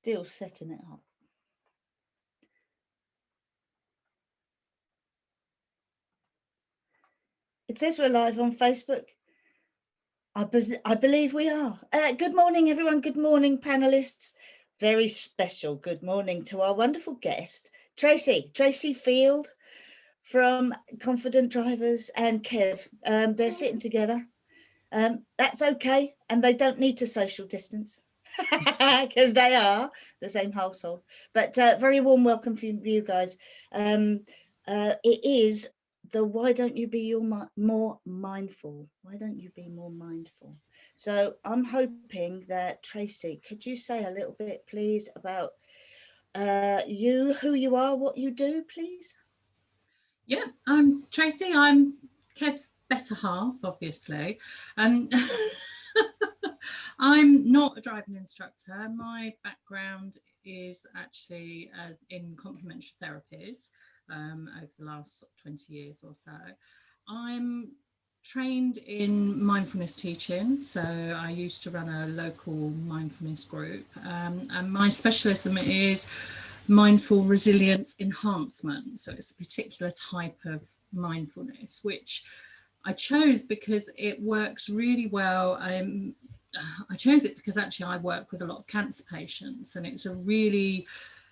Still setting it up. It says we're live on Facebook. I believe we are. Good morning, everyone. Good morning, panelists. Very special good morning to our wonderful guest, Tracey Field from Confident Drivers, and Kev. They're sitting together. That's okay, and they don't need to social distance because they are the same household. But very warm welcome for you guys. It is the why don't you be more mindful? Why don't you be more mindful? So I'm hoping that Tracey, could you say a little bit, please, about you, who you are, what you do, please? Yeah, I'm Tracey. I'm Kev's better half, obviously. Um, I'm not a driving instructor. My background is actually in complementary therapies over the last 20 years or so. I'm trained in mindfulness teaching, so I used to run a local mindfulness group, and my specialism is mindful resilience enhancement. So it's a particular type of mindfulness, which I chose because it works really well. I chose it because actually I work with a lot of cancer patients, and it's a really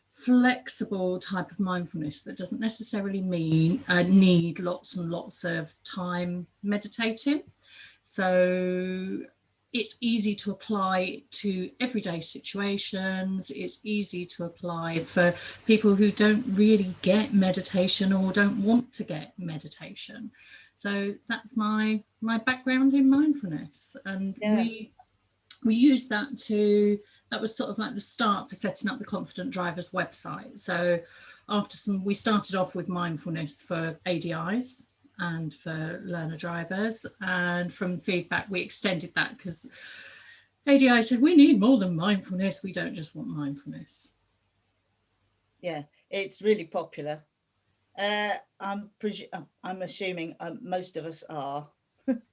flexible type of mindfulness that doesn't necessarily mean need lots and lots of time meditating. So it's easy to apply to everyday situations. It's easy to apply for people who don't really get meditation or don't want to get meditation. So that's my background in mindfulness, and Yeah. we used that was sort of like the start for setting up the Confident Drivers website. So we started off with mindfulness for ADIs and for learner drivers, and from feedback we extended that because ADI said we need more than mindfulness, we don't just want mindfulness. Yeah, it's really popular. I'm assuming most of us are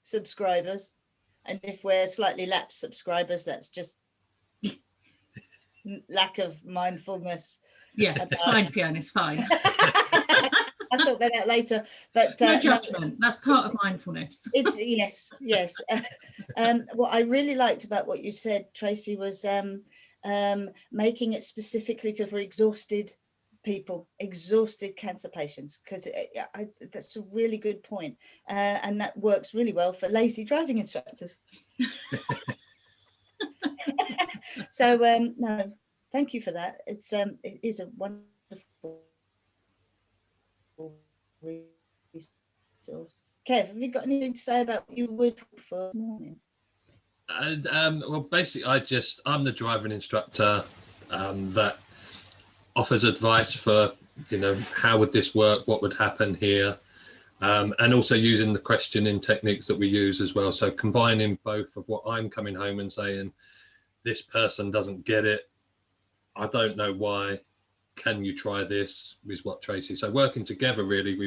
subscribers, and if we're slightly lapsed subscribers, that's just lack of mindfulness. Yeah, it's fine, Fiona, it's fine. I'll sort that out later. But no judgment. That's part of mindfulness. It's yes. What I really liked about what you said, Tracey, was making it specifically for exhausted people, exhausted cancer patients, because that's a really good point, and that works really well for lazy driving instructors. So no, thank you for that. It is a wonderful resource. Kev, have you got anything to say about what you would for this morning? And well, basically, I'm the driving instructor that offers advice for, how would this work, what would happen here, and also using the questioning techniques that we use as well. So combining both of what I'm coming home and saying, this person doesn't get it, I don't know why, can you try this, is what Tracey. So working together, really,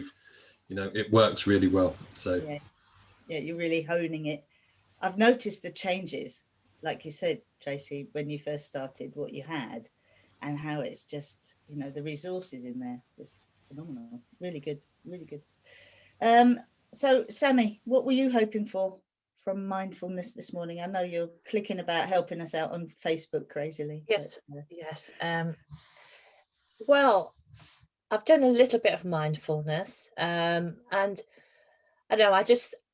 it works really well. So yeah, you're really honing it. I've noticed the changes, like you said, Tracey, when you first started, what you had, and how it's just, the resources in there, just phenomenal. Really good, really good. So, Sammy, what were you hoping for from mindfulness this morning? I know you're clicking about helping us out on Facebook crazily. Yes, yes. Well, I've done a little bit of mindfulness, and I know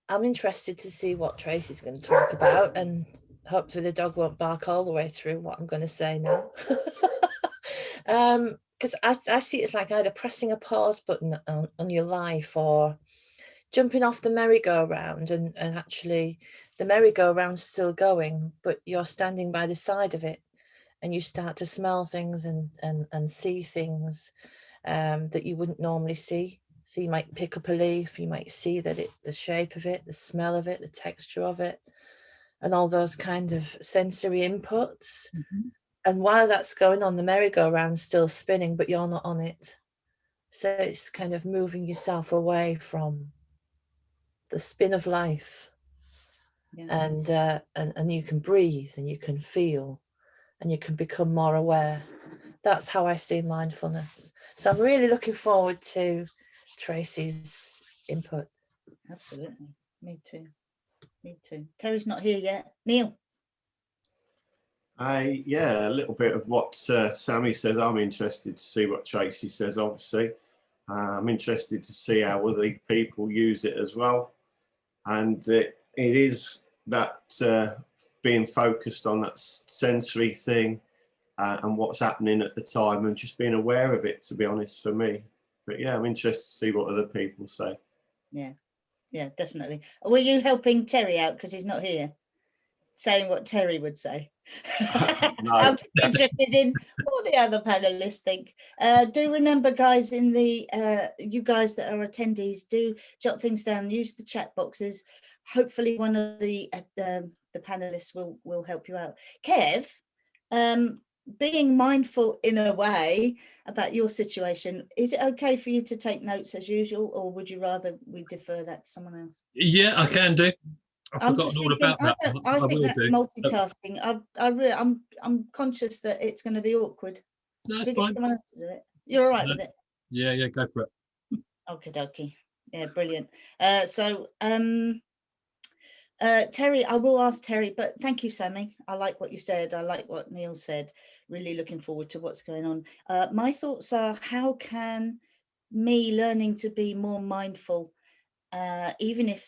I'm interested to see what Tracey's going to talk about, and hopefully the dog won't bark all the way through what I'm going to say now. Because I see it's like either pressing a pause button on your life or jumping off the merry-go-round, and actually the merry-go-round's still going, but you're standing by the side of it, and you start to smell things and see things that you wouldn't normally see. So you might pick up a leaf, you might see that the shape of it, the smell of it, the texture of it, and all those kind of sensory inputs. Mm-hmm. And while that's going on, the merry-go-round's still spinning, but you're not on it. So it's kind of moving yourself away from the spin of life. Yeah. And you can breathe and you can feel. and you can become more aware. That's how I see mindfulness. So I'm really looking forward to Tracey's input. Absolutely. Me too. Me too. Terry's not here yet. Neil. Yeah, a little bit of what Sammy says. I'm interested to see what Tracey says, obviously. I'm interested to see how other people use it as well. And it is that being focused on that sensory thing and what's happening at the time, and just being aware of it, to be honest, for me. But yeah, I'm interested to see what other people say. Yeah, definitely. Were you helping Terry out because he's not here? Saying what Terry would say. No. I'm interested in what the other panelists think. Do remember, guys, in the you guys that are attendees, do jot things down, use the chat boxes. Hopefully one of the panelists will help you out. Kev, being mindful in a way about your situation, is it okay for you to take notes as usual, or would you rather we defer that to someone else? Yeah, I can do. I've I'm forgotten just all thinking, about that. I think will that's do. multitasking. I'm conscious that it's going to be awkward. No, Should it's we get fine. someone else to do it? You're all right No. with it? Yeah, go for it. Okie dokie. Yeah, brilliant. Terry, I will ask Terry, but thank you, Sammy. I like what you said. I like what Neil said. Really looking forward to what's going on. My thoughts are, how can me learning to be more mindful, even if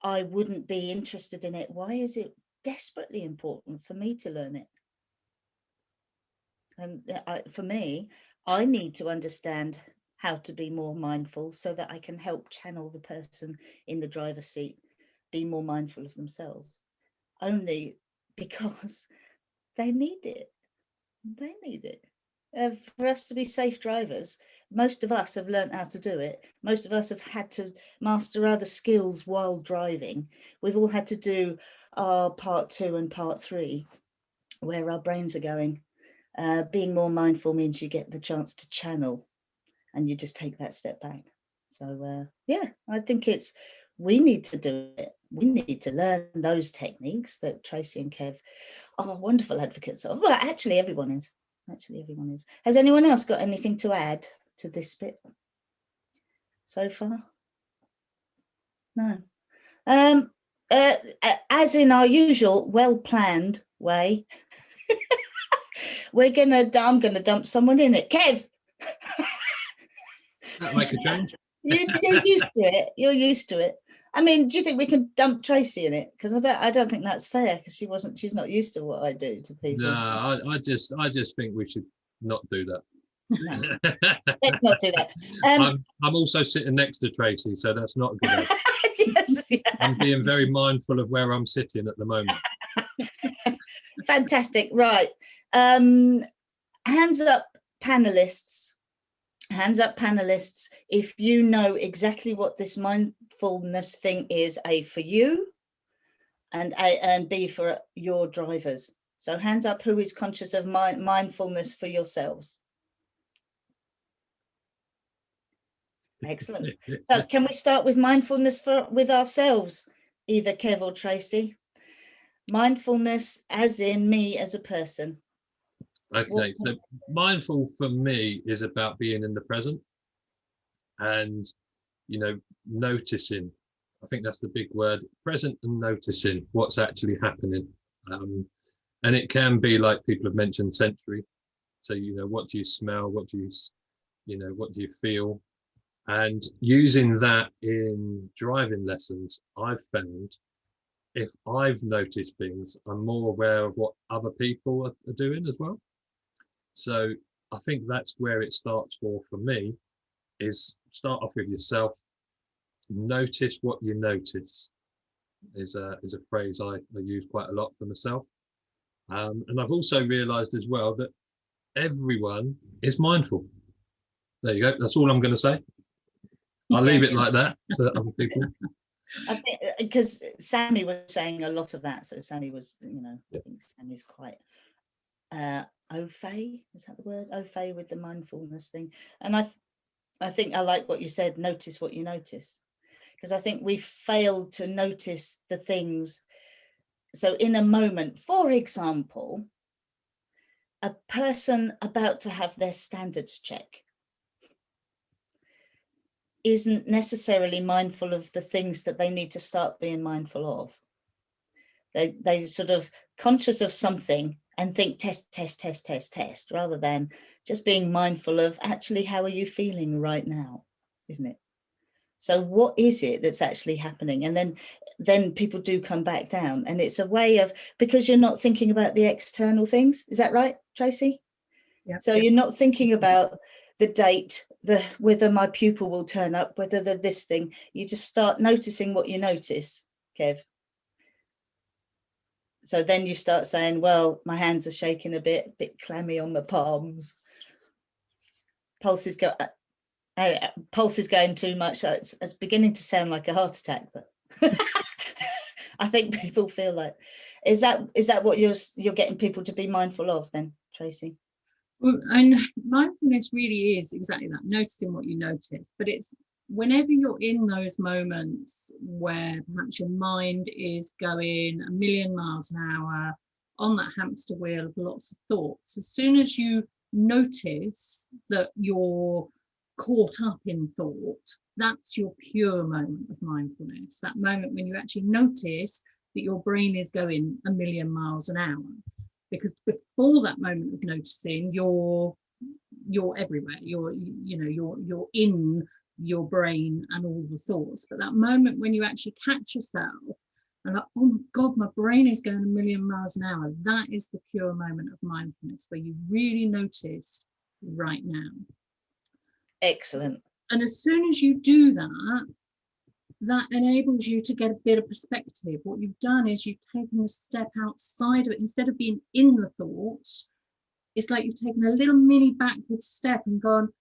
I wouldn't be interested in it, why is it desperately important for me to learn it? And for me, I need to understand how to be more mindful so that I can help channel the person in the driver's seat be more mindful of themselves, only because they need it. They need it. For us to be safe drivers, most of us have learned how to do it. Most of us have had to master other skills while driving. We've all had to do our part 2 and part 3, where our brains are going. Being more mindful means you get the chance to channel, and you just take that step back. So yeah, I think we need to do it. We need to learn those techniques that Tracey and Kev are wonderful advocates of. Well, actually everyone is. Has anyone else got anything to add to this bit so far? No. As in our usual well-planned way, I'm gonna dump someone in it. Kev. That'll make a change. You're used to it. You're used to it. I mean, do you think we can dump Tracey in it? Because I don't think that's fair, because she's not used to what I do to people. No, I just think we should not do that. No, let's not do that. I'm also sitting next to Tracey, so that's not a good idea. Yes, yeah. I'm being very mindful of where I'm sitting at the moment. Fantastic. Right. Hands up, panelists. Hands up, panelists, if you know exactly what this mindfulness thing is, A, for you, and B, for your drivers. So hands up who is conscious of mindfulness for yourselves. Excellent. So can we start with mindfulness with ourselves, either Kev or Tracey? Mindfulness as in me as a person. Okay, so mindful for me is about being in the present and, noticing. I think that's the big word, present, and noticing what's actually happening. And it can be, like people have mentioned, sensory. So, what do you smell? What do you feel? And using that in driving lessons, I've found if I've noticed things, I'm more aware of what other people are doing as well. So I think that's where it starts for me, is start off with yourself. Notice what you notice is a phrase I use quite a lot for myself. And I've also realized as well that everyone is mindful. There you go. That's all I'm going to say. I'll leave it like that for other people. I think because Sammy was saying a lot of that. So Sammy was, I think Sammy's quite au fait, is that the word? Au fait with the mindfulness thing. And I think I like what you said, notice what you notice. Because I think we failed to notice the things. So in a moment, for example, a person about to have their standards check isn't necessarily mindful of the things that they need to start being mindful of. They sort of conscious of something and think test, test, test, test, test, rather than just being mindful of actually, how are you feeling right now, isn't it? So what is it that's actually happening? And then people do come back down, and it's a way of, because you're not thinking about the external things. Is that right, Tracey? Yeah. So you're not thinking about the date, whether my pupil will turn up, whether this thing. You just start noticing what you notice, Kev. So then you start saying, well, my hands are shaking a bit clammy on the palms. Pulse is going too much. So it's beginning to sound like a heart attack, but I think people feel like, is that what you're getting people to be mindful of then, Tracey? Well, and mindfulness really is exactly that, noticing what you notice. But it's whenever you're in those moments where perhaps your mind is going a million miles an hour on that hamster wheel of lots of thoughts, as soon as you notice that you're caught up in thought, that's your pure moment of mindfulness. That moment when you actually notice that your brain is going a million miles an hour. Because before that moment of noticing, you're everywhere. You're in your brain and all the thoughts. But that moment when you actually catch yourself and like, oh my God, my brain is going a million miles an hour, that is the pure moment of mindfulness, where you really notice right now. Excellent. And as soon as you do that, that enables you to get a bit of perspective. What you've done is you've taken a step outside of it. Instead of being in the thoughts, it's like you've taken a little mini backward step and gone,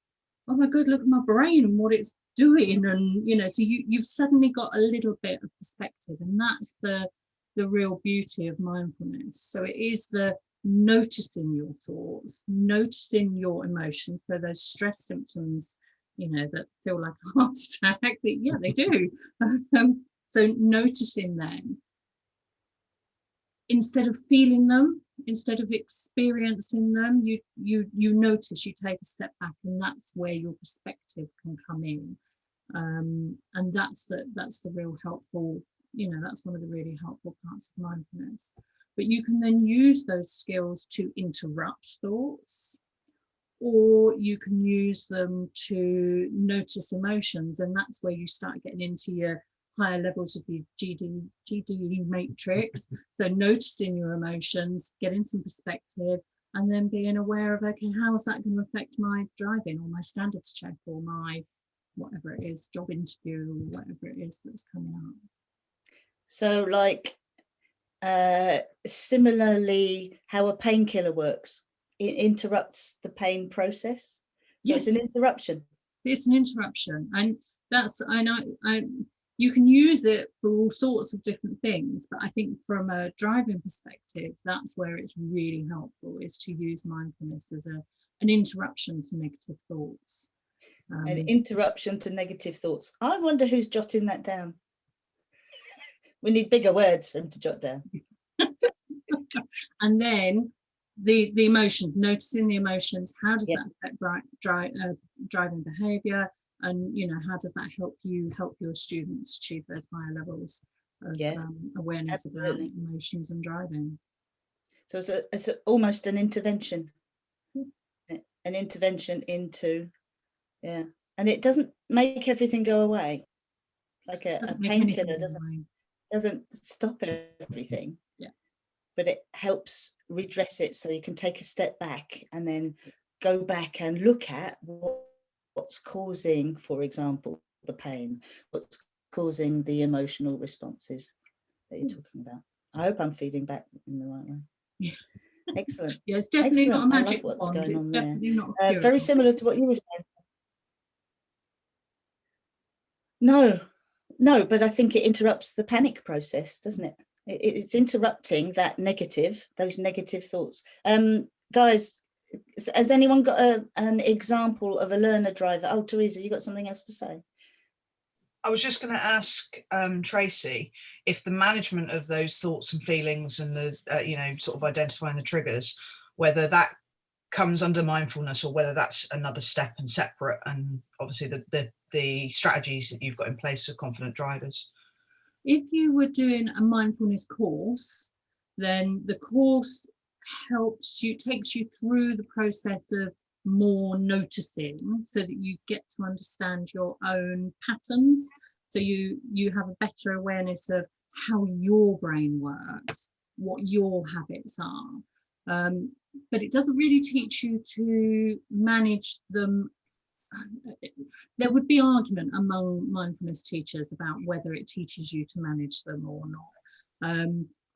oh my God, look at my brain and what it's doing. And, so you've suddenly got a little bit of perspective. And that's the real beauty of mindfulness. So it is the noticing your thoughts, noticing your emotions. So those stress symptoms, that feel like a heart attack, yeah, they do. So noticing them instead of feeling them, instead of experiencing them, you notice, you take a step back, and that's where your perspective can come in. And that's the real helpful, that's one of the really helpful parts of mindfulness. But you can then use those skills to interrupt thoughts, or you can use them to notice emotions, and that's where you start getting into your higher levels of the GD matrix. So noticing your emotions, getting some perspective, and then being aware of, okay, how is that going to affect my driving or my standards check or my whatever it is, job interview, or whatever it is that's coming up. So like similarly, how a painkiller works, it interrupts the pain process. So yes. It's an interruption. It's an interruption, and that's, I know, you can use it for all sorts of different things, but I think from a driving perspective, that's where it's really helpful, is to use mindfulness as an interruption to negative thoughts. An interruption to negative thoughts. I wonder who's jotting that down. We need bigger words for him to jot down. And then the emotions, noticing the emotions, how does that affect driving behaviour, and how does that help your students achieve those higher levels of awareness about emotions and driving. So it's almost an intervention. An intervention into, and it doesn't make everything go away. Like a painkiller doesn't stop everything. But it helps redress it, so you can take a step back and then go back and look at what's causing, for example, the pain, what's causing the emotional responses that you're talking about. I hope I'm feeding back in the right way. Yeah. Excellent. Yeah, it's definitely not a magic wand. What's going on there. Not a very similar to what you were saying. No, but I think it interrupts the panic process, doesn't it? It's interrupting those negative thoughts. Guys, has anyone got an example of a learner driver? Oh, Teresa, you got something else to say? I was just going to ask Tracey if the management of those thoughts and feelings and the, sort of identifying the triggers, whether that comes under mindfulness, or whether that's another step and separate, and obviously the strategies that you've got in place for confident drivers. If you were doing a mindfulness course, then the course takes you through the process of more noticing, so that you get to understand your own patterns, so you have a better awareness of how your brain works, what your habits are, but it doesn't really teach you to manage them. There would be argument among mindfulness teachers about whether it teaches you to manage them or not.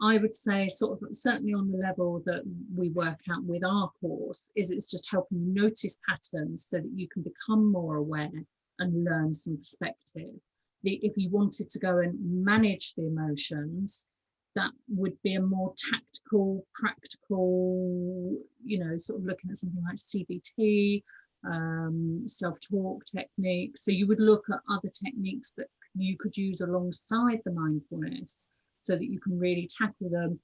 I would say sort of certainly on the level that we work out with our course, it's just helping you notice patterns so that you can become more aware and learn some perspective. If you wanted to go and manage the emotions, that would be a more tactical, practical, sort of looking at something like CBT, self-talk techniques. So you would look at other techniques that you could use alongside the mindfulness, so that you can really tackle them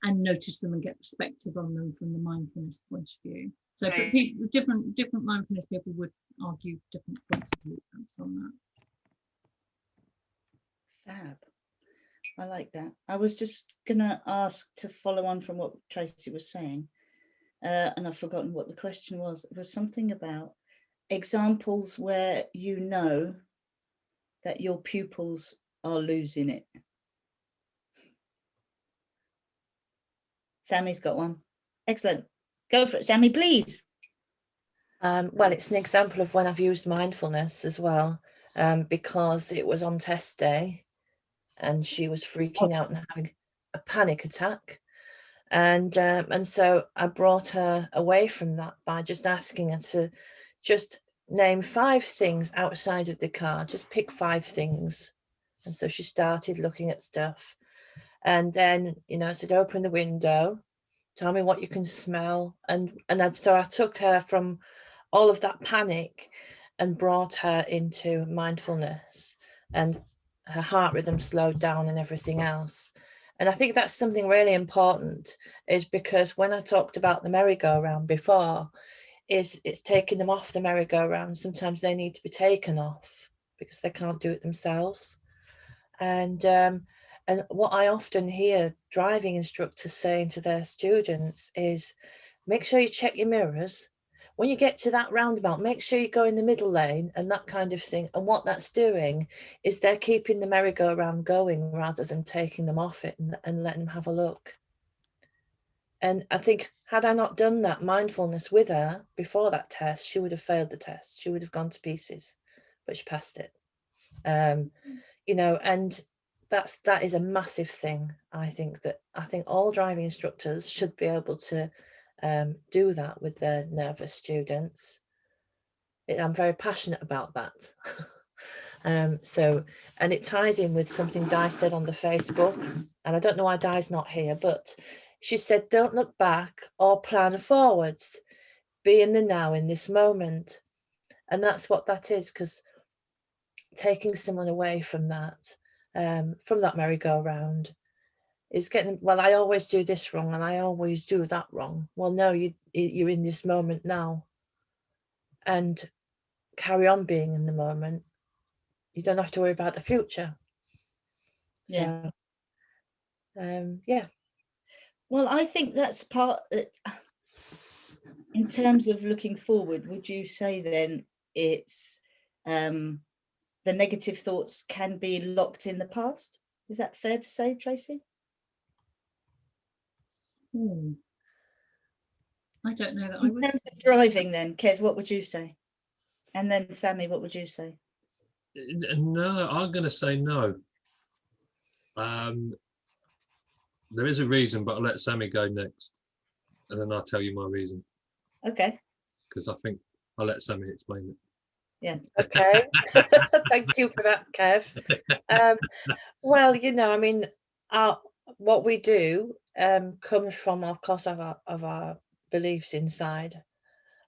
and notice them and get perspective on them from the mindfulness point of view. So different mindfulness people would argue different points of view on that. Fab. I like that. I was just gonna ask to follow on from what Tracey was saying, and I've forgotten what the question was. It was something about examples where you know that your pupils are losing it. Sammy's got one. Excellent. Go for it, Sammy, please. Well, it's an example of when I've used mindfulness as well, because it was on test day and she was freaking out and having a panic attack. And so I brought her away from that by just asking her to just name 5 things outside of the car, just pick 5 things. And so she started looking at stuff. And then, I said, open the window, tell me what you can smell. So I took her from all of that panic and brought her into mindfulness, and her heart rhythm slowed down and everything else. And I think that's something really important, is because when I talked about the merry-go-round before, it's taking them off the merry-go-round. Sometimes they need to be taken off because they can't do it themselves. And what I often hear driving instructors saying to their students is, make sure you check your mirrors. When you get to that roundabout, make sure you go in the middle lane and that kind of thing. And what that's doing is they're keeping the merry-go-round going rather than taking them off it and letting them have a look. And I think, had I not done that mindfulness with her before that test, she would have failed the test. She would have gone to pieces, but she passed it. And that is a massive thing. I think all driving instructors should be able to do that with their nervous students. I'm very passionate about that. And it ties in with something Di said on the Facebook, and I don't know why Di's not here, but she said, don't look back or plan forwards, be in the now, in this moment. And that's what that is, because taking someone away from that merry-go-round is getting, well, I always do this wrong and I always do that wrong. Well, no, you're in this moment now, and carry on being in the moment. You don't have to worry about the future. Yeah. So, yeah. Well, I think that's part. In terms of looking forward, would you say then it's the negative thoughts can be locked in the past? Is that fair to say, Tracey? I don't know that I would. In terms of driving then, Kev, what would you say? And then Sammy, what would you say? No, I'm going to say no. There is a reason, but I'll let Sammy go next, and then I'll tell you my reason. Okay. Because I think I'll let Sammy explain it. Yeah. Okay. Thank you for that, Kev. Well, what we do comes from, of course, of our beliefs inside.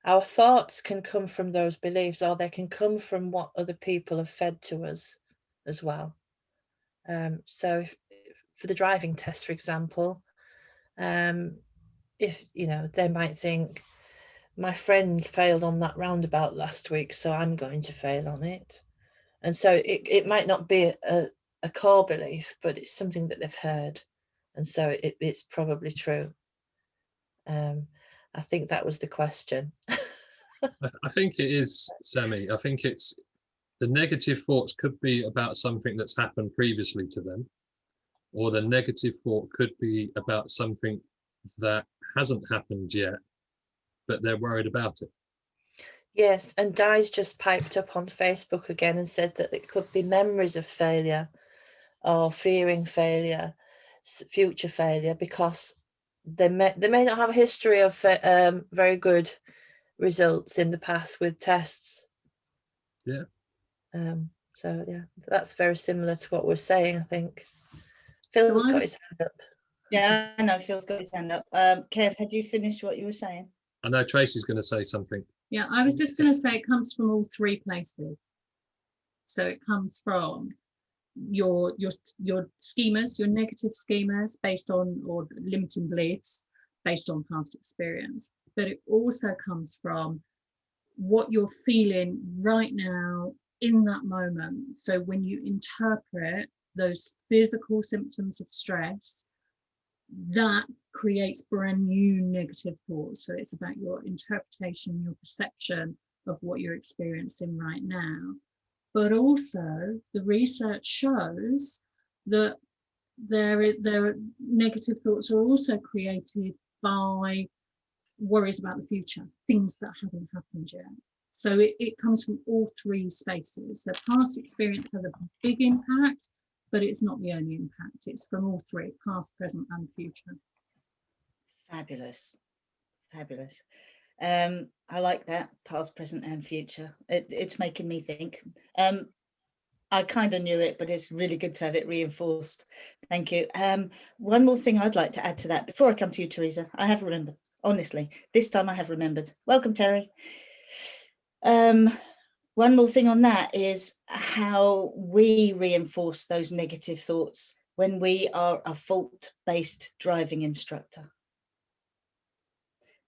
Our thoughts can come from those beliefs, or they can come from what other people have fed to us as well. So for the driving test, for example, if they might think, my friend failed on that roundabout last week, so I'm going to fail on it. And so it might not be a core belief, but it's something that they've heard. And so it's probably true. I think that was the question. I think it is, Sammy. I think it's the negative thoughts could be about something that's happened previously to them, or the negative thought could be about something that hasn't happened yet, but they're worried about it. Yes, and Di's just piped up on Facebook again and said that it could be memories of failure or fearing failure, future failure, because they may not have a history of very good results in the past with tests. Yeah. So yeah, that's very similar to what we're saying, I think. Phil's got his hand up. Yeah, I know Phil's got his hand up. Kev, had you finished what you were saying? I know Tracey's going to say something. Yeah, I was just going to say it comes from all three places. So it comes from your schemas, your negative schemas based on, or limiting beliefs based on past experience. But it also comes from what you're feeling right now in that moment. So when you interpret those physical symptoms of stress, that creates brand new negative thoughts. So it's about your interpretation, your perception of what you're experiencing right now. But also the research shows that their negative thoughts are also created by worries about the future, things that haven't happened yet. So it comes from all three spaces. So past experience has a big impact, but it's not the only impact. It's from all three, past, present and future. Fabulous. Fabulous. I like that, past, present and future. It's making me think. I kind of knew it, but it's really good to have it reinforced. Thank you. One more thing I'd like to add to that before I come to you, Teresa. I have remembered, honestly, this time I have remembered. Welcome, Terry. One more thing on that is how we reinforce those negative thoughts when we are a fault-based driving instructor.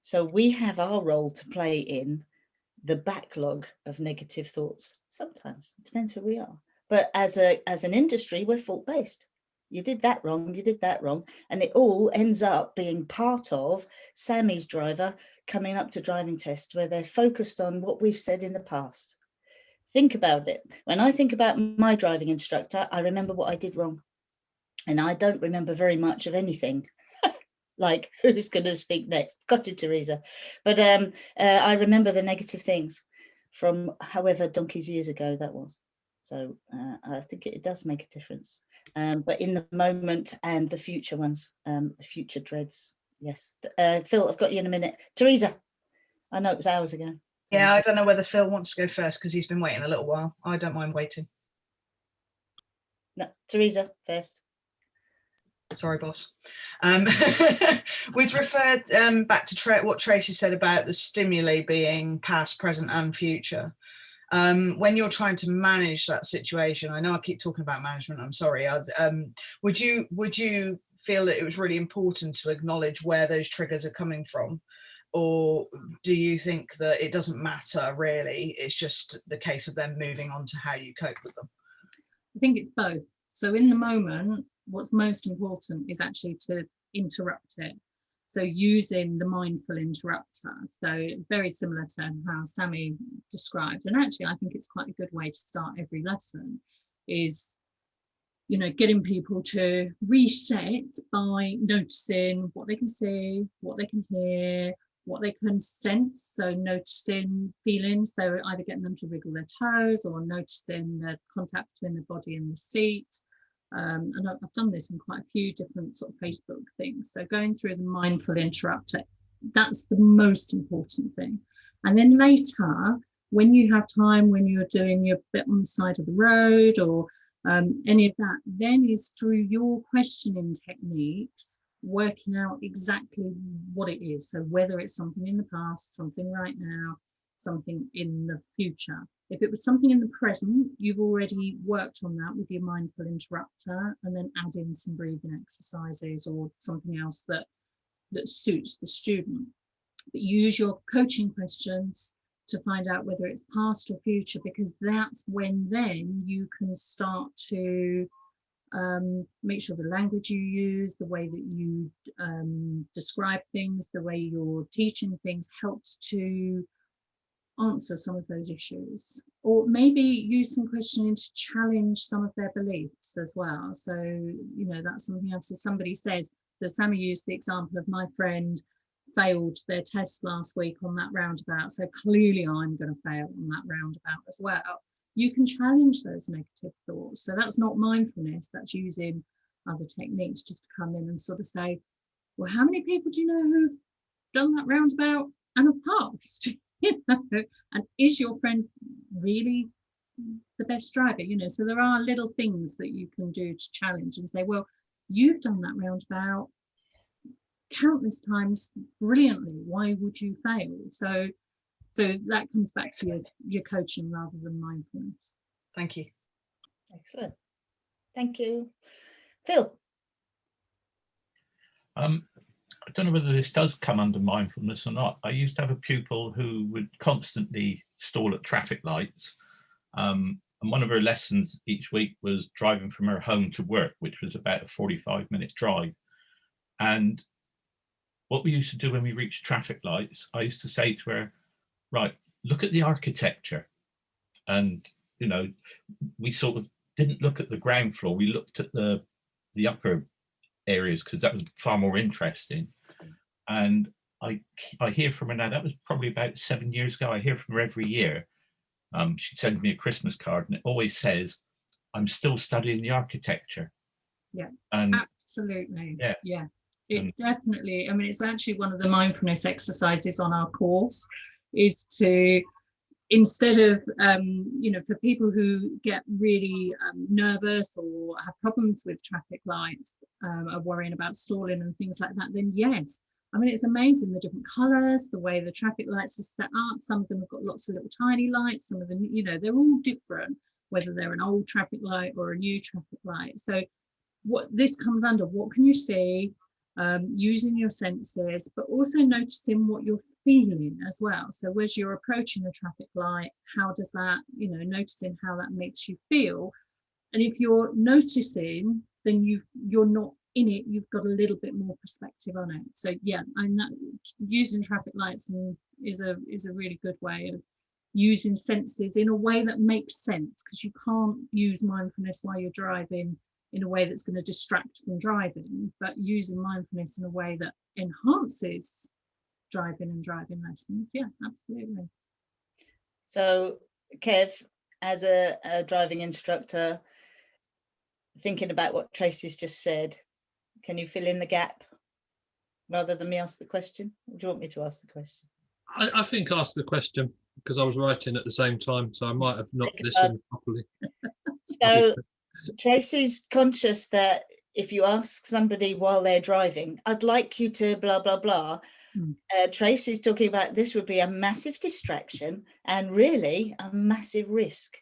So we have our role to play in the backlog of negative thoughts. Sometimes it depends who we are, but as an industry, we're fault-based. You did that wrong, you did that wrong, and it all ends up being part of Sammy's driver coming up to driving test, where they're focused on what we've said in the past. Think about it. When I think about my driving instructor, I remember what I did wrong, and I don't remember very much of anything. Like who's going to speak next? Got you, Teresa. But I remember the negative things from however donkey's years ago that was. So I think it does make a difference. But in the moment and the future ones, the future dreads. Yes. Phil, I've got you in a minute. Teresa, I know it was hours ago. So. Yeah, I don't know whether Phil wants to go first because he's been waiting a little while. I don't mind waiting. No, Teresa first. Sorry, boss. We've referred back to what Tracey said about the stimuli being past, present and future. When you're trying to manage that situation, I know I keep talking about management, I'm sorry. Would you feel that it was really important to acknowledge where those triggers are coming from? Or do you think that it doesn't matter really? It's just the case of them moving on to how you cope with them? I think it's both. So in the moment, what's most important is actually to interrupt it. So using the mindful interrupter. So very similar to how Sammy described. And actually, I think it's quite a good way to start every lesson is, you know, getting people to reset by noticing what they can see, what they can hear, what they can sense. So noticing feelings, so either getting them to wriggle their toes or noticing the contact between the body and the seat. And I've done this in quite a few different sort of Facebook things. So going through the mindful interrupter, that's the most important thing. And then later, when you have time, when you're doing your bit on the side of the road or any of that, then is through your questioning techniques, working out exactly what it is. So whether it's something in the past, something right now, something in the future. If it was something in the present, you've already worked on that with your mindful interrupter, and then add in some breathing exercises or something else that suits the student. but use your coaching questions to find out whether it's past or future, because that's when then you can start to make sure the language you use, the way that you describe things, the way you're teaching things helps to answer some of those issues, or maybe use some questioning to challenge some of their beliefs as well. So, you know, that's something else. So somebody says, so Sammy used the example of my friend failed their test last week on that roundabout, so clearly I'm going to fail on that roundabout as well. You can challenge those negative thoughts. So that's not mindfulness, that's using other techniques just to come in and sort of say, well, how many people do you know who've done that roundabout and have passed? You know, and is your friend really the best driver? You know, so there are little things that you can do to challenge and say, well, you've done that roundabout countless times brilliantly, why would you fail? So that comes back to your coaching rather than mindfulness. Thank you. Excellent. Thank you. Phil. I don't know whether this does come under mindfulness or not. I used to have a pupil who would constantly stall at traffic lights. And one of her lessons each week was driving from her home to work, which was about a 45-minute drive. And what we used to do when we reached traffic lights, I used to say to her, right, look at the architecture. And, you know, we sort of didn't look at the ground floor. We looked at the upper areas because that was far more interesting. And I hear from her now, that was probably about 7 years ago. I hear from her every year. She'd send me a Christmas card and it always says, I'm still studying the architecture. Yeah, and absolutely. Yeah. It definitely, I mean, it's actually one of the mindfulness exercises on our course is to, instead of, you know, for people who get really nervous or have problems with traffic lights, are worrying about stalling and things like that, then yes, I mean, it's amazing the different colours, the way the traffic lights are set up. Some of them have got lots of little tiny lights, some of them, you know, they're all different, whether they're an old traffic light or a new traffic light. So what this comes under, what can you see, using your senses, but also noticing what you're feeling as well. So as you're approaching a traffic light, how does that, you know, noticing how that makes you feel. And if you're noticing, then you're not in it, you've got a little bit more perspective on it. So yeah, and that using traffic lights is a really good way of using senses in a way that makes sense, because you can't use mindfulness while you're driving in a way that's going to distract from driving, but using mindfulness in a way that enhances driving and driving lessons. Yeah, absolutely. So Kev, as a driving instructor, thinking about what Tracey's just said, can you fill in the gap rather than me ask the question? Or do you want me to ask the question? I think ask the question, because I was writing at the same time, so I might have not listened properly. So Tracey's conscious that if you ask somebody while they're driving, I'd like you to blah, blah, blah. Tracey's talking about this would be a massive distraction and really a massive risk.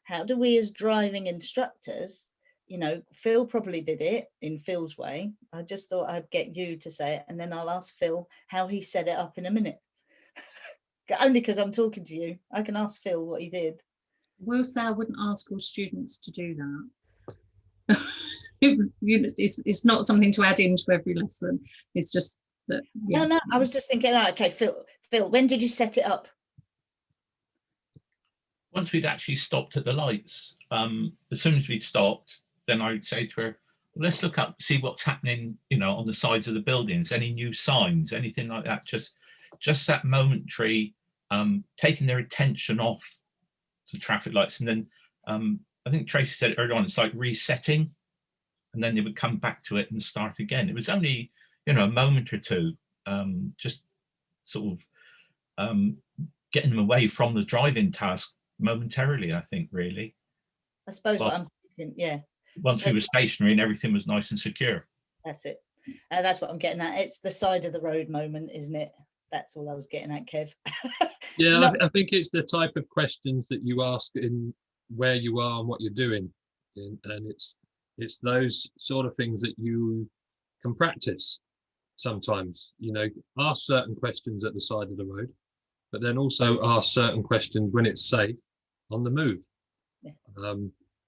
How do we as driving instructors, you know, Phil probably did it in Phil's way. I just thought I'd get you to say it and then I'll ask Phil how he set it up in a minute. Only because I'm talking to you. I can ask Phil what he did. Will say I wouldn't ask all students to do that. It's not something to add into every lesson. It's just that. Yeah. No, I was just thinking, okay, Phil, when did you set it up? Once we'd actually stopped at the lights, as soon as we'd stopped, then I would say to her, well, let's look up, see what's happening, you know, on the sides of the buildings, any new signs, anything like that. Just that momentary taking their attention off the traffic lights. And then I think Tracey said it earlier on, it's like resetting, and then they would come back to it and start again. It was only, you know, a moment or two, just sort of getting them away from the driving task momentarily, I think, really. I suppose what I'm thinking, yeah. Once we were stationary and everything was nice and secure. That's it. That's what I'm getting at. It's the side of the road moment, isn't it? That's all I was getting at, Kev. Yeah, no. I think it's the type of questions that you ask in where you are and what you're doing. And it's those sort of things that you can practice. sometimes, ask certain questions at the side of the road, but then also ask certain questions when it's safe on the move. Yeah.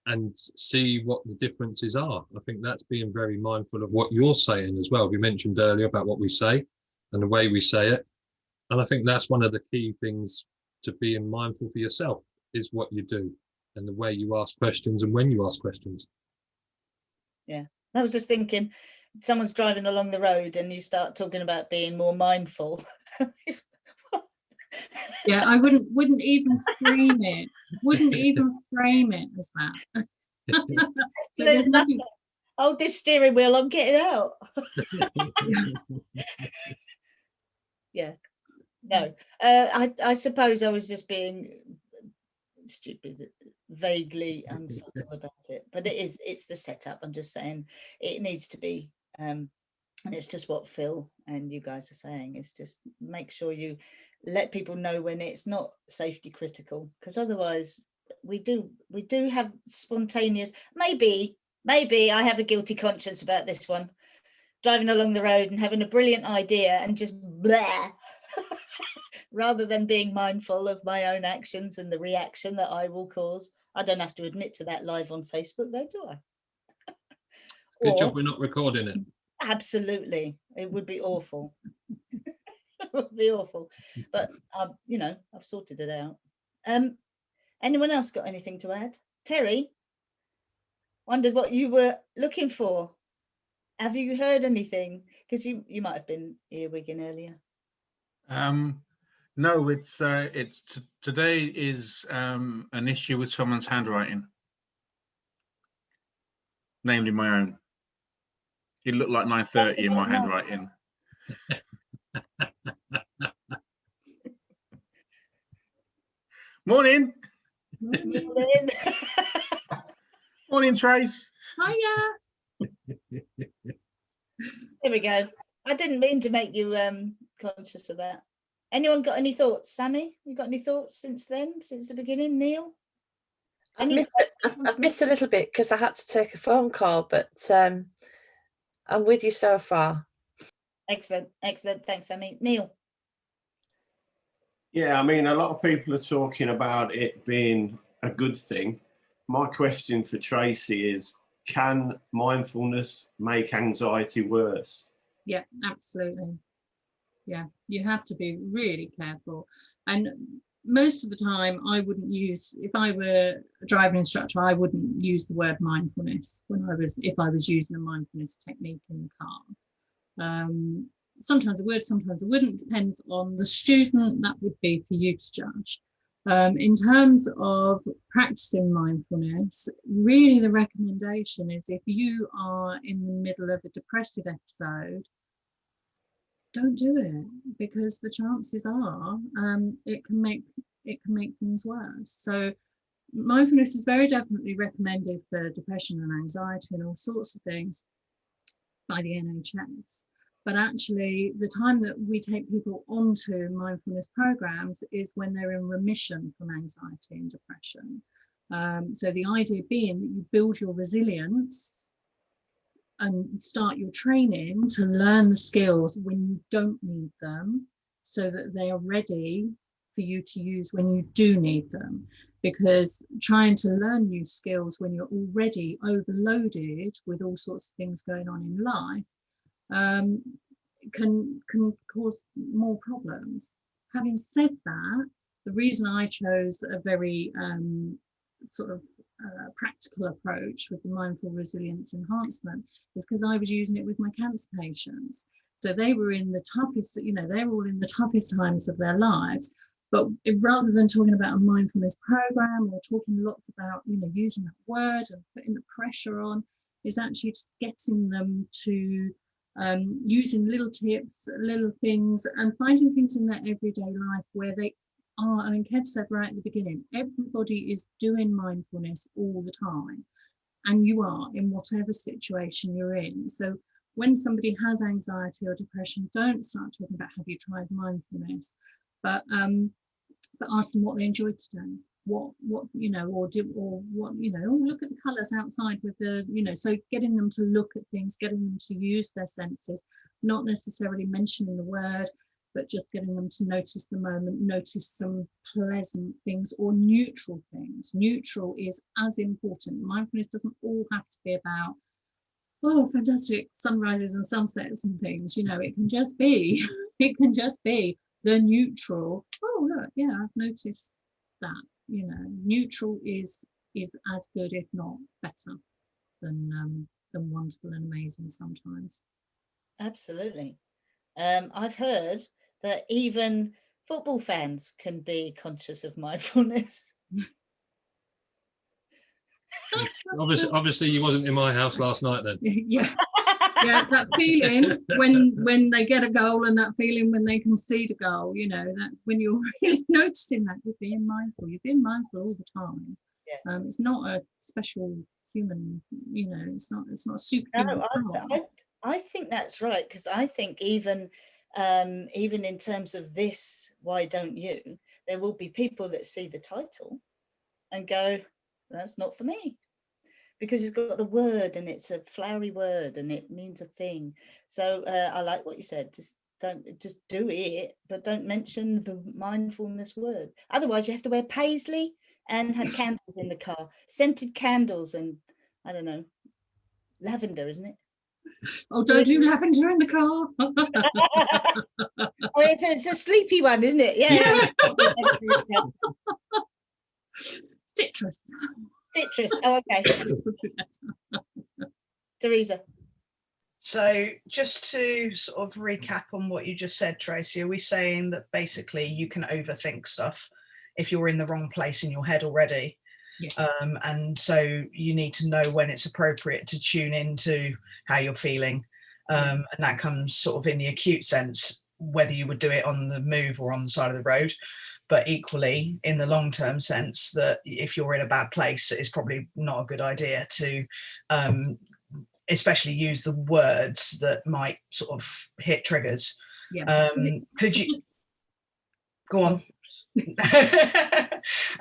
And see what the differences are. I think that's being very mindful of what you're saying as well. We mentioned earlier about what we say and the way we say it. And I think that's one of the key things to being mindful for yourself, is what you do and the way you ask questions and when you ask questions. Yeah, I was just thinking, someone's driving along the road and you start talking about being more mindful. Yeah, I wouldn't even frame it. Wouldn't even frame it as that. So there's nothing. Hold this steering wheel, I'm getting out. Yeah. No. I suppose I was just being stupid, vaguely unsubtle about it. But it's the setup. I'm just saying it needs to be. And it's just what Phil and you guys are saying. It's just make sure you let people know when it's not safety critical, because otherwise we do have spontaneous, maybe I have a guilty conscience about this one, driving along the road and having a brilliant idea and just blah rather than being mindful of my own actions and the reaction that I will cause. I don't have to admit to that live on Facebook though, do I? Good job we're not recording it. Absolutely, it would be awful. It would be awful, but I've sorted it out. Anyone else got anything to add? Terry, wondered what you were looking for. Have you heard anything? Because you might have been earwigging earlier. No, it's today is an issue with someone's handwriting, namely my own. It looked like 9:30 in my handwriting. Morning. Morning. Morning, Trace. Hiya. There we go. I didn't mean to make you conscious of that. Anyone got any thoughts? Sammy, you got any thoughts since then, since the beginning? Neil? I've missed a little bit because I had to take a phone call, but I'm with you so far. Excellent. Thanks, Sammy. Neil? Yeah, I mean, a lot of people are talking about it being a good thing. My question for Tracey is, can mindfulness make anxiety worse? Yeah, absolutely. Yeah, you have to be really careful. And most of the time I wouldn't use, if I were a driving instructor, I wouldn't use the word mindfulness if I was using a mindfulness technique in the car. Sometimes I would, sometimes I wouldn't, depends on the student. That would be for you to judge. In terms of practicing mindfulness, really the recommendation is, if you are in the middle of a depressive episode, don't do it, because the chances are it can make things worse. So mindfulness is very definitely recommended for depression and anxiety and all sorts of things by the NHS. But actually, the time that we take people onto mindfulness programs is when they're in remission from anxiety and depression. So the idea being that you build your resilience and start your training to learn the skills when you don't need them, so that they are ready for you to use when you do need them. Because trying to learn new skills when you're already overloaded with all sorts of things going on in life can cause more problems. Having said that, the reason I chose a very practical approach with the mindful resilience enhancement is because I was using it with my cancer patients. So they were in the toughest, they're all in the toughest times of their lives. But rather than talking about a mindfulness program or talking lots about, using that word and putting the pressure on, is actually just getting them to using little tips, little things, and finding things in their everyday life where they are. I mean, Kev said right at the beginning, everybody is doing mindfulness all the time, and you are in whatever situation you're in. So when somebody has anxiety or depression, don't start talking about have you tried mindfulness, but ask them what they enjoyed today. what you know, or what, you know, oh, look at the colors outside with the, you know, so getting them to look at things, getting them to use their senses, not necessarily mentioning the word, but just getting them to notice the moment, notice some pleasant things or neutral things. Neutral is as important. Mindfulness doesn't all have to be about, oh, fantastic sunrises and sunsets and things, you know. It can just be it can just be the neutral. Oh, look, yeah, I've noticed that. You know, neutral is as good, if not better, than wonderful and amazing sometimes. Absolutely. I've heard that even football fans can be conscious of mindfulness. Obviously, you wasn't in my house last night then. Yeah. Yeah, that feeling when they get a goal, and that feeling when they concede a goal, you know, that when you're really noticing that, you're being mindful all the time. Yeah. It's not a special human, you know, it's not a superhuman. No, I think that's right, because I think even in terms of this, why don't you, there will be people that see the title and go, that's not for me, because it's got a word and it's a flowery word and it means a thing. So I like what you said, just do it, but don't mention the mindfulness word. Otherwise you have to wear paisley and have candles in the car, scented candles, and I don't know, lavender, isn't it? Oh, don't do lavender in the car. Oh, it's a sleepy one, isn't it? Yeah. Citrus. Oh, okay. Teresa. So just to sort of recap on what you just said, Tracey, are we saying that basically you can overthink stuff if you're in the wrong place in your head already? Yes. And so you need to know when it's appropriate to tune into how you're feeling. And that comes sort of in the acute sense, whether you would do it on the move or on the side of the road. But equally, in the long-term sense, that if you're in a bad place, it's probably not a good idea to especially use the words that might sort of hit triggers. Yeah. Could you go on?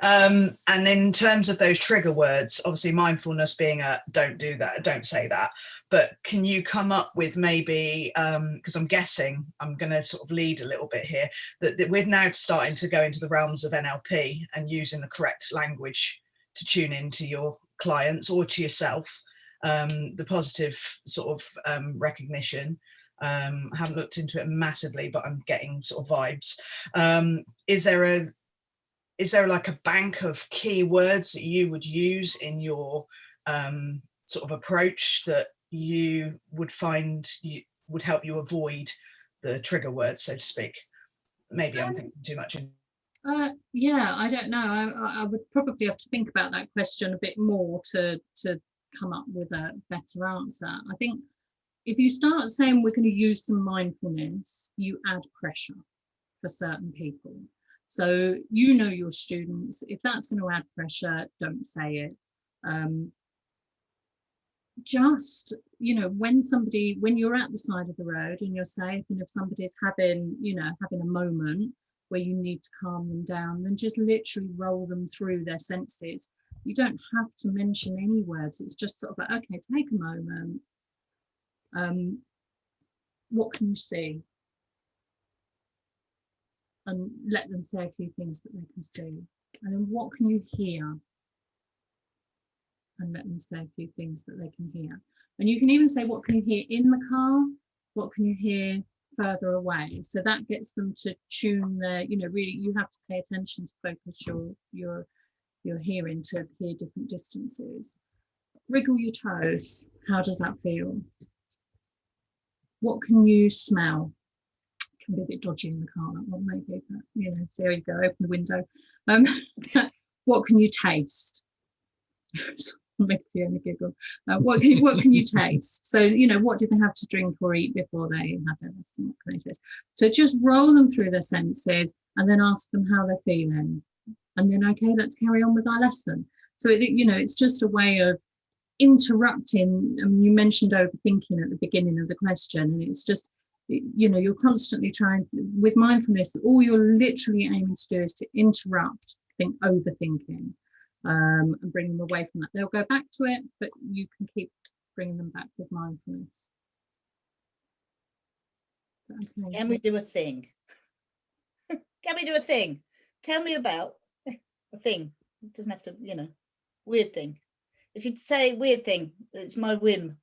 And in terms of those trigger words, obviously mindfulness being a don't do that, don't say that, but can you come up with maybe, because I'm guessing, I'm going to sort of lead a little bit here, that we're now starting to go into the realms of NLP and using the correct language to tune into your clients or to yourself, the positive sort of recognition. I haven't looked into it massively, but I'm getting sort of vibes. Is there like a bank of keywords that you would use in your sort of approach that you would find would help you avoid the trigger words, so to speak? Maybe I'm thinking too much. Yeah, I don't know. I would probably have to think about that question a bit more to come up with a better answer. I think if you start saying we're going to use some mindfulness, you add pressure for certain people. So you know your students, if that's going to add pressure, don't say it. Just, you know, when you're at the side of the road and you're safe, and if somebody's having a moment where you need to calm them down, then just literally roll them through their senses. You don't have to mention any words. It's just sort of like, okay, take a moment. What can you see? And let them say a few things that they can see. And then what can you hear? And let them say a few things that they can hear. And you can even say, what can you hear in the car? What can you hear further away? So that gets them to tune their, you know, really you have to pay attention to focus your hearing to hear different distances. Wriggle your toes. How does that feel? What can you smell? Can be a bit dodgy in the car, that one maybe, but you know, so there you go, open the window. What can you taste? Make Fiona giggle. What can you taste? So, you know, what did they have to drink or eat before they had their lesson? What can they taste? So just roll them through their senses and then ask them how they're feeling. And then, okay, let's carry on with our lesson. So, you know, it's just a way of interrupting. I mean, you mentioned overthinking at the beginning of the question, and it's just, you know, you're constantly trying with mindfulness, all you're literally aiming to do is to interrupt overthinking, and bring them away from that. They'll go back to it, but you can keep bringing them back with mindfulness. Okay. Can we do a thing? Can we do a thing? Tell me about a thing. It doesn't have to, weird thing. If you say weird thing, it's my whim.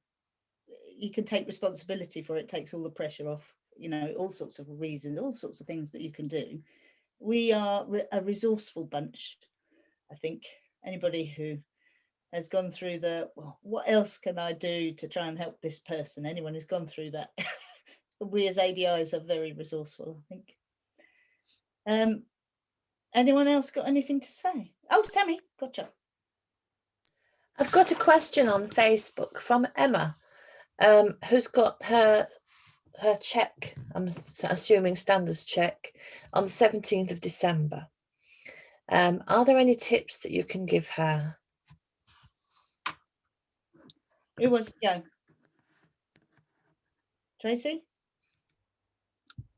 You can take responsibility for it. Takes all the pressure off. All sorts of reasons, all sorts of things that you can do. We are a resourceful bunch. I think anybody who has gone through what else can I do to try and help this person? Anyone who's gone through that, we as ADIs are very resourceful, I think. Anyone else got anything to say? Oh, Sammy, gotcha. I've got a question on Facebook from Emma, who's got her check, I'm assuming standards check, on the 17th of December. Are there any tips that you can give her? Who wants to go? Tracey?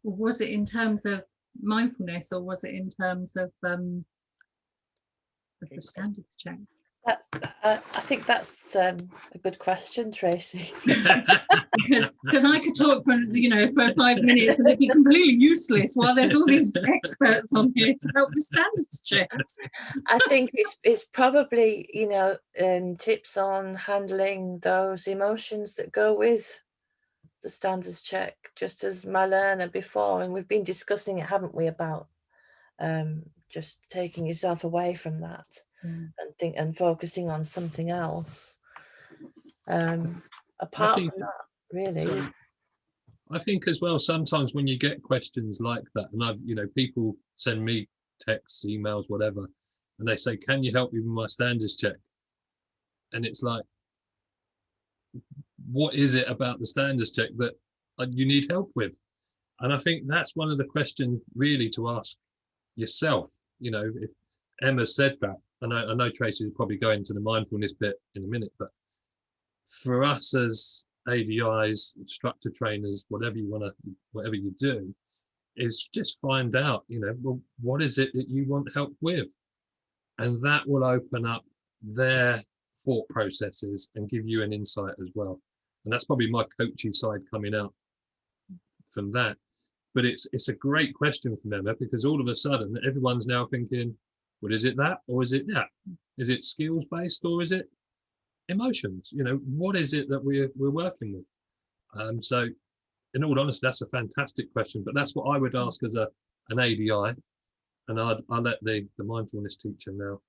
Was it in terms of mindfulness, or was it in terms of the standards check? I think that's a good question, Tracey. because I could talk for 5 minutes and it'd be completely useless while there's all these experts on here to help with standards checks. I think it's probably tips on handling those emotions that go with the standards check, just as Marlena before, and we've been discussing it, haven't we, about just taking yourself away from that and focusing on something else. Apart from that, really. I think as well, sometimes when you get questions like that, and people send me texts, emails, whatever, and they say, "Can you help me with my standards check?" And it's like, what is it about the standards check that you need help with? And I think that's one of the questions really to ask yourself. If Emma said that, and I know Tracey will probably go into the mindfulness bit in a minute, but for us as ADIs, instructor trainers, whatever you do, is just find out, well, what is it that you want help with? And that will open up their thought processes and give you an insight as well. And that's probably my coaching side coming out from that. But it's a great question from Emma, because all of a sudden everyone's now thinking, well, is it that, or is it that? Is it skills based, or is it emotions? What is it that we're working with? So in all honesty, that's a fantastic question, but that's what I would ask as an ADI, and I'll let the mindfulness teacher now.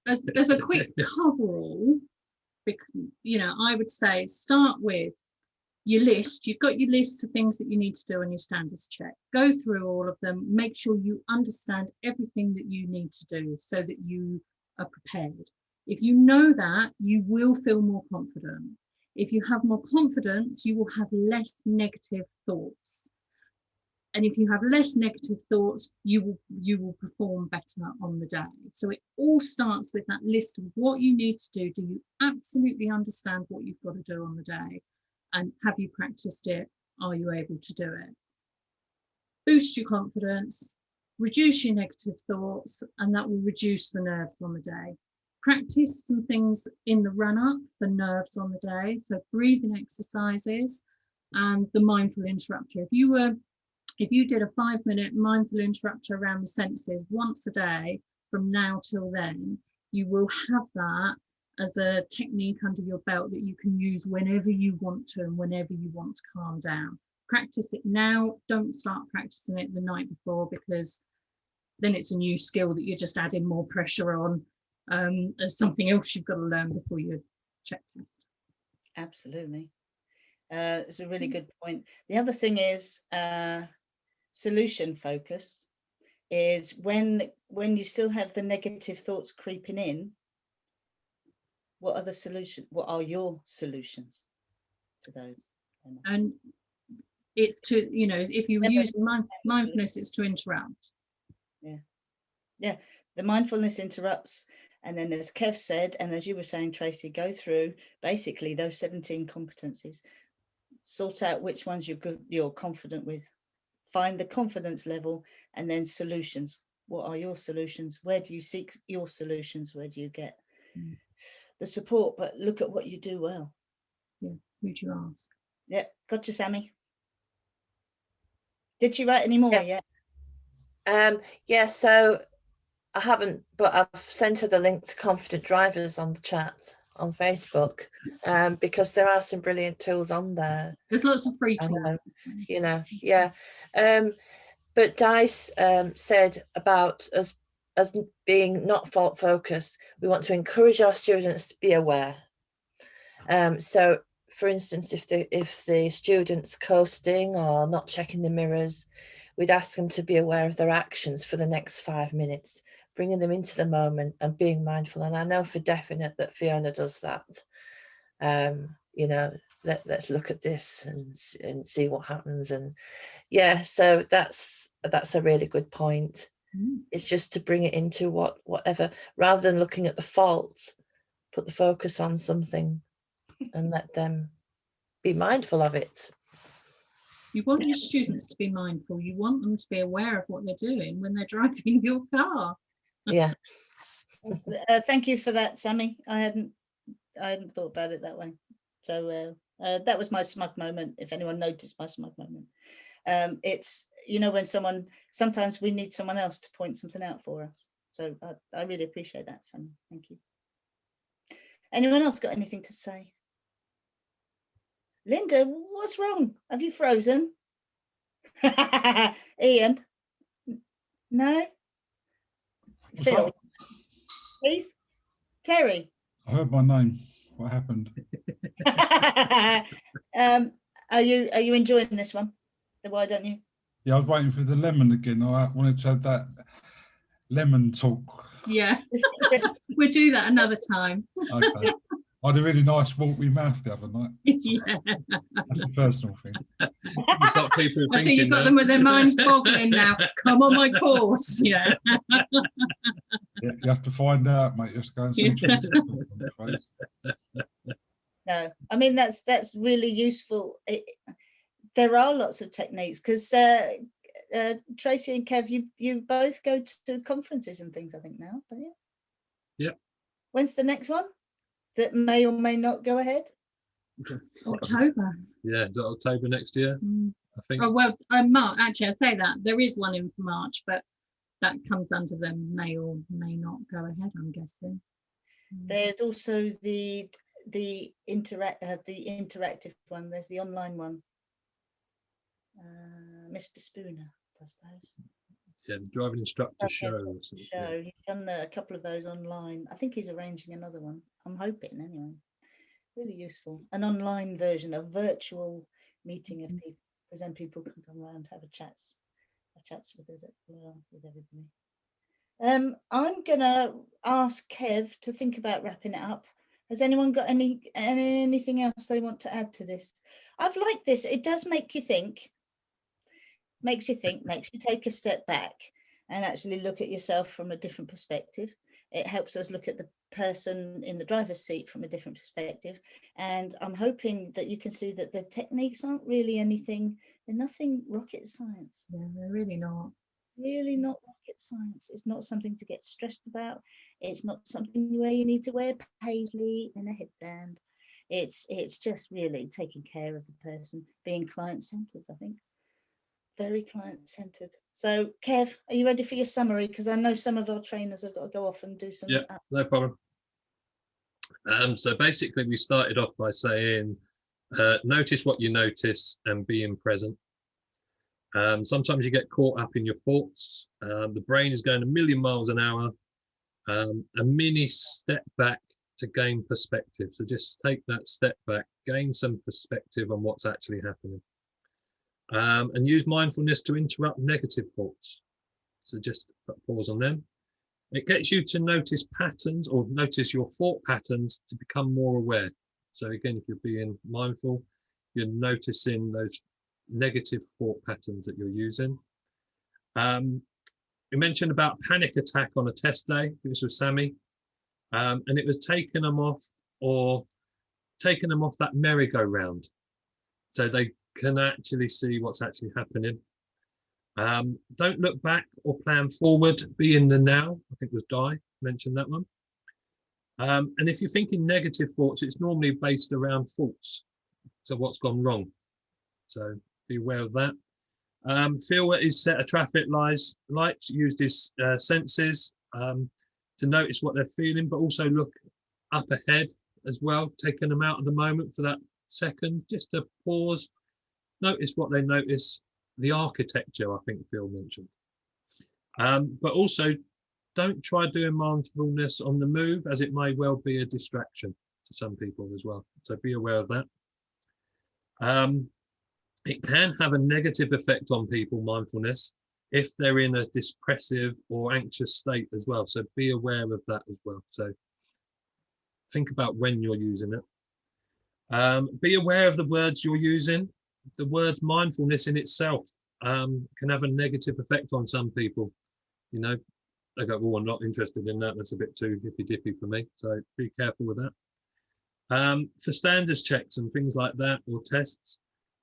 As a quick coverall, I would say start with your list. You've got your list of things that you need to do on your standards check. Go through all of them. Make sure you understand everything that you need to do so that you are prepared. If you know that, you will feel more confident. If you have more confidence, you will have less negative thoughts. And if you have less negative thoughts, you will perform better on the day. So it all starts with that list of what you need to do. Do you absolutely understand what you've got to do on the day? And have you practiced it? Are you able to do it? Boost your confidence, reduce your negative thoughts, and that will reduce the nerves on the day. Practice some things in the run-up for nerves on the day. So breathing exercises and the mindful interrupter. If you did a 5-minute mindful interrupter around the senses once a day from now till then, you will have that as a technique under your belt that you can use whenever you want to and whenever you want to calm down. Practice it now. Don't start practicing it the night before, because then it's a new skill that you're just adding more pressure on, as something else you've got to learn before your check test. Absolutely. It's a really good point. The other thing is solution focus is when you still have the negative thoughts creeping in. What are the solutions? What are your solutions to those? And it's to, if you use mindfulness, it's to interrupt. Yeah. The mindfulness interrupts. And then as Kev said, and as you were saying, Tracey, go through basically those 17 competencies, sort out which ones you're confident with, find the confidence level, and then solutions. what are your solutions? Where do you seek your solutions? Where do you get Mm. the support? But look at what you do well. Yeah, who'd you ask? Yeah, gotcha, Sammy. Did she write any more yet? Yeah, so I haven't, but I've sent her the link to Confident Drivers on the chat on Facebook, because there are some brilliant tools on there. There's lots of free I tools. know, you know, yeah. But Dice said about us being not fault focused, we want to encourage our students to be aware. So, for instance, if the student's coasting or not checking the mirrors, we'd ask them to be aware of their actions for the next 5 minutes, bringing them into the moment and being mindful. And I know for definite that Fiona does that. You know, let's look at this and see what happens. And yeah, so that's a really good point. It's just to bring it into whatever, rather than looking at the fault, put the focus on something and let them be mindful of it. You want your students to be mindful. You want them to be aware of what they're doing when they're driving your car. Yeah. Thank you for that, Sammy. I hadn't thought about it that way. So that was my smug moment. If anyone noticed my smug moment, it's, you know, when sometimes we need someone else to point something out for us. So I really appreciate that, Sammy. Thank you. Anyone else got anything to say? Linda, what's wrong? Have you frozen? Ian? No? Phil? Keith? Terry? I heard my name. What happened? Are you enjoying this one? Why don't you? Yeah, I was waiting for the lemon again. I wanted to have that lemon talk. Yeah, we'll do that another time. Okay. I had a really nice watery mouth the other night. Yeah. That's a personal thing. You've got people I see thinking you've got that. them with their minds boggling now. Come on my course. Yeah. Yeah, you have to find out, mate. You have to go and see Tracey. No, I mean that's really useful. There are lots of techniques because Tracey and Kev, you both go to conferences and things, I think, now, don't you? Yep. When's the next one that may or may not go ahead? October. Yeah, is it October next year? I think. Oh well, March. Actually, I say that there is one in for March, but that comes under the may or may not go ahead, I'm guessing. There's also the interactive one. There's the online one. Mr. Spooner does those. Yeah, the driving instructor show. Yeah. He's done a couple of those online. I think he's arranging another one. I'm hoping anyway. Really useful. An online version, a virtual meeting of people, because then people can come around, have chats with us with everybody. I'm gonna ask Kev to think about wrapping it up. Has anyone got anything else they want to add to this? I've liked this. It does make you think. Makes you think, makes you take a step back and actually look at yourself from a different perspective. It helps us look at the person in the driver's seat from a different perspective. And I'm hoping that you can see that the techniques aren't really they're nothing rocket science. Yeah, they're really not. Really not rocket science. It's not something to get stressed about. It's not something where you need to wear paisley and a headband. It's just really taking care of the person, being client-centered, I think. Very client-centered. So, Kev, are you ready for your summary? Because I know some of our trainers have got to go off and do some. Yeah, no problem. So basically, we started off by saying, notice what you notice and being present. Sometimes you get caught up in your thoughts. The brain is going a million miles an hour. A mini step back to gain perspective. So just take that step back, gain some perspective on what's actually happening. And use mindfulness to interrupt negative thoughts. So just pause on them. It gets you to notice patterns or notice your thought patterns to become more aware. So again, if you're being mindful, you're noticing those negative thought patterns that you're using. We mentioned about panic attack on a test day. This was Sammy. And it was taking them off that merry-go-round. So they can actually see what's actually happening. Don't look back or plan forward, be in the now. I think it was Di mentioned that one. And if you're thinking negative thoughts, it's normally based around faults. So what's gone wrong? So be aware of that. Feel at his set of traffic lights, used his senses to notice what they're feeling, but also look up ahead as well, taking them out of the moment for that second, just to pause, notice what they notice, the architecture, I think Phil mentioned. But also don't try doing mindfulness on the move, as it may well be a distraction to some people as well. So be aware of that. It can have a negative effect on people, mindfulness, if they're in a depressive or anxious state as well. So be aware of that as well. So think about when you're using it. Be aware of the words you're using. The word mindfulness in itself can have a negative effect on some people. You know, they go, "Oh, I'm not interested in that. That's a bit too hippy-dippy for me." So be careful with that. For standards checks and things like that, or tests,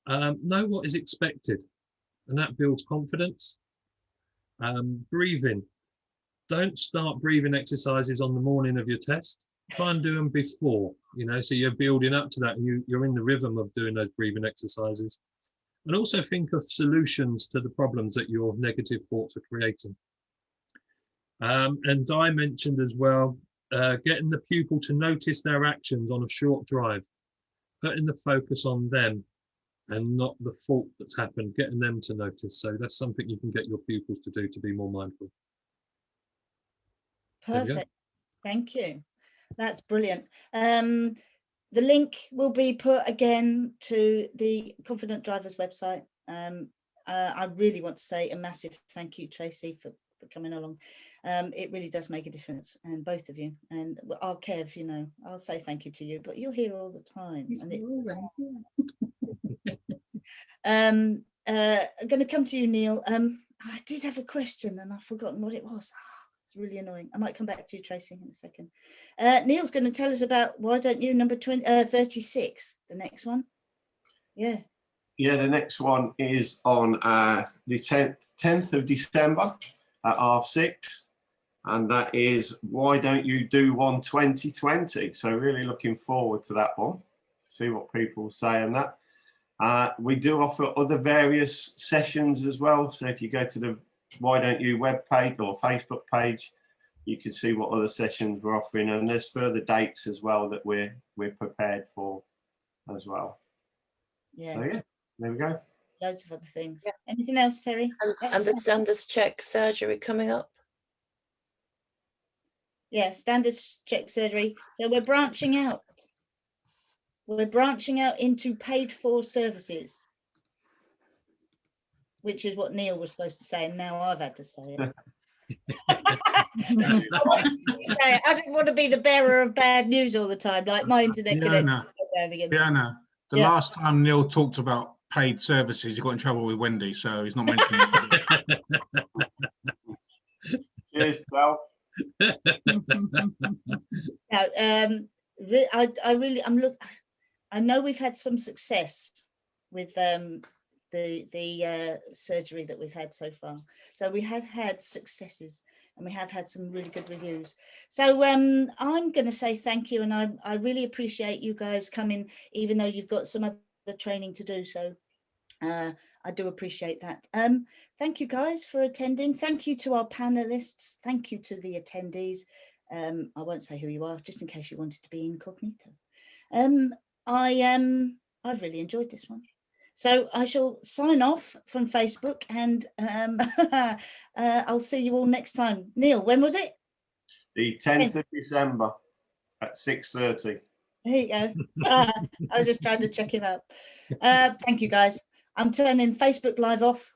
know what is expected, and that builds confidence. Breathing. Don't start breathing exercises on the morning of your test. Try and do them before, you know, so you're building up to that and you're in the rhythm of doing those breathing exercises. And also think of solutions to the problems that your negative thoughts are creating. And Di mentioned as well, getting the pupil to notice their actions on a short drive, putting the focus on them and not the fault that's happened, getting them to notice. So that's something you can get your pupils to do to be more mindful. Perfect. Thank you. That's brilliant. The link will be put again to the Confident Drivers website. I really want to say a massive thank you, Tracey, for coming along. It really does make a difference, and both of you. And I'll Kev, you know, I'll say thank you to you, but you're here all the time. And I'm going to come to you, Neil. I did have a question and I've forgotten what it was. It's really annoying. I might come back to you, Tracey, in a second. Neil's going to tell us about why don't you number 36, the next one. Yeah. Yeah, the next one is on the 10th of December at 6:30. And that is why don't you do one 2020? So really looking forward to that one. See what people say on that. We do offer other various sessions as well. So if you go to the Why Don't You webpage or Facebook page, you can see what other sessions we're offering, and there's further dates as well that we're prepared for as well. Yeah. So yeah, there we go. Loads of other things. Yeah. Anything else, Terry? And the standards check surgery coming up. Yeah, standards check surgery. So we're branching out. We're branching out into paid for services, which is what Neil was supposed to say, and now I've had to say it. I didn't want to be the bearer of bad news all the time, like my internet connection. Fiona, the last time Neil talked about paid services, he got in trouble with Wendy, so he's not mentioning it. Cheers, Val. Now, I know we've had some success with the surgery that we've had so far. So we have had successes and we have had some really good reviews. So I'm going to say thank you, and I really appreciate you guys coming, even though you've got some other training to do. So I do appreciate that. Thank you guys for attending. Thank you to our panelists. Thank you to the attendees. I won't say who you are, just in case you wanted to be incognito. I've really enjoyed this one. So I shall sign off from Facebook, and I'll see you all next time. Neil, when was it? The 10th of December at 6:30. There you go. I was just trying to check him out. Thank you, guys. I'm turning Facebook Live off,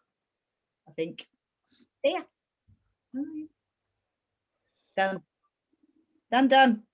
I think. See ya. Done. Done.